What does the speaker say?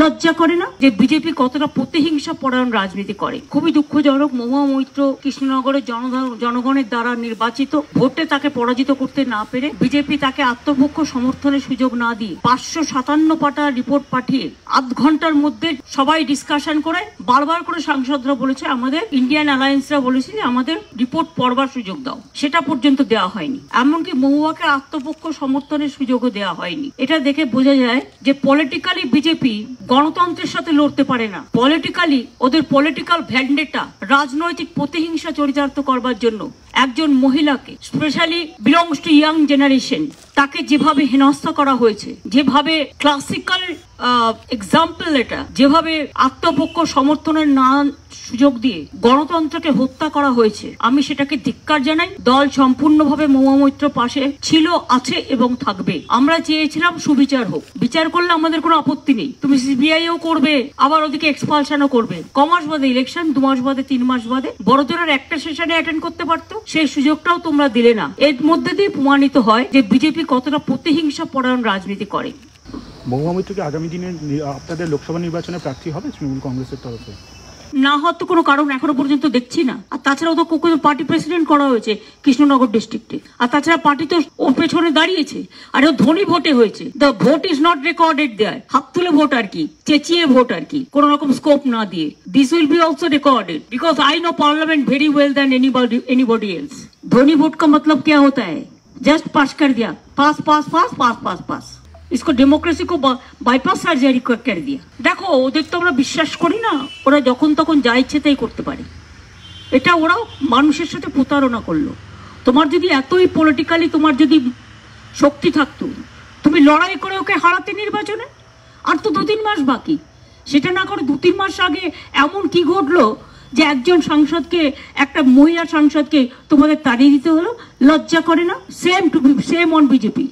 লজ্জা করে না যে বিজেপি কতটা প্রতিহিংসা পরায়ণ রাজনীতি করে? খুবই দুঃখজনক। মহুয়া মৈত্র কৃষ্ণনগরের জনগণের দ্বারা নির্বাচিত, ভোটে তাকে পরাজিত করতে না পেরে বিজেপি তাকে আত্মপক্ষ সমর্থনের সুযোগ না দিয়ে 557 পাতা রিপোর্ট পাঠিয়ে আধ ঘন্টার মধ্যে সবাই ডিসকাশন করে বারবার করে সাংসদরা বলেছে, আমাদের ইন্ডিয়ান অ্যালায়েন্সরা বলেছে যে আমাদের রিপোর্ট পড়বার সুযোগ দাও, সেটা পর্যন্ত দেওয়া হয়নি। এমনকি মহুয়াকে আত্মপক্ষ সমর্থনের সুযোগও দেওয়া হয়নি। এটা দেখে বোঝা যায় যে পলিটিক্যালি বিজেপি গণতন্ত্রের সাথে লড়তে পারে না। পলিটিক্যালি ওদের পলিটিক্যাল ভ্যান্ডেটা, রাজনৈতিক প্রতিহিংসা চরিতার্থ করবার জন্য একজন মহিলাকে, specially belongs too young generation, তাকে যেভাবে হেনস্থা করা হয়েছে, যেভাবে ক্লাসিক্যাল এক্সাম্পল, এটা যেভাবে আত্মপক্ষ সমর্থনের নানান সুযোগ দিয়ে গণতন্ত্রকে হত্যা করা হয়েছে, আমি সেটাকে ধিক্কার জানাই। দল সম্পূর্ণভাবে মহুয়া মৈত্র পাশে ছিল, আছে এবং থাকবে। আমরা চেয়েছিলাম সুবিচার হোক, বিচার করলে আমাদের কোনো আপত্তি নেই। তুমি সিবিআইও করবে, আবার ওদিকে এক্সপালশনও করবে। কমাস বাদে ইলেকশন, 2 মাস বাদে, 3 মাস বাদে বড়জোরের একটা সেশনে অ্যাটেন্ড করতে পারতো, সেই সুযোগটাও তোমরা দিলে না। এর মধ্যে দিয়ে প্রমাণিত হয় যে বিজেপি কতটা প্রতিহিংসা পরায়ণ রাজনীতি করে। মহুয়া মৈত্র কি আগামী দিনে আপনাদের লোকসভা নির্বাচনে প্রার্থী হবে তৃণমূল কংগ্রেসের তরফে? না হওয়ার তো কোনো কারণ এখনো পর্যন্ত দেখছি না। আর তাছাড়াও তো পার্টি প্রেসিডেন্ট করা হয়েছে কৃষ্ণনগর ডিস্ট্রিক্টে, আর তাছাড়া পার্টি তো ওর পেছনে দাঁড়িয়েছে, আর ও ধনী ভোটে হয়েছে। The vote is not recorded there, হাত তুলে ভোট আর কি, চেঁচিয়ে ভোট আর কি, কোন রকম স্কোপ না দিয়ে। This will be also recorded because I know parliament very well than anybody else. धोनी वोट का मतलब क्या होता है? जस्ट पास कर दिया, पास पास पास पास पास पास, इसको डेमोक्रेसी को বাইপাস সার্জারি করে দিয়ে। দেখো, ওদের তো আমরা বিশ্বাস করি না, ওরা যখন তখন যা ইচ্ছে তাই করতে পারে। এটা ওরাও মানুষের সাথে প্রতারণা করলো। তোমার যদি এতই পলিটিক্যালি তোমার যদি শক্তি থাকতো, তুমি লড়াই করে ওকে হারাতে নির্বাচনে। আর তো 2-3 মাস বাকি, সেটা না করে 2-3 মাস আগে এমন কি ঘটলো যে একজন সাংসদকে, একটা মহিলা সাংসদকে তোমাদের তাড়িয়ে দিতে হলো? লজ্জা করে না? Same on BJP.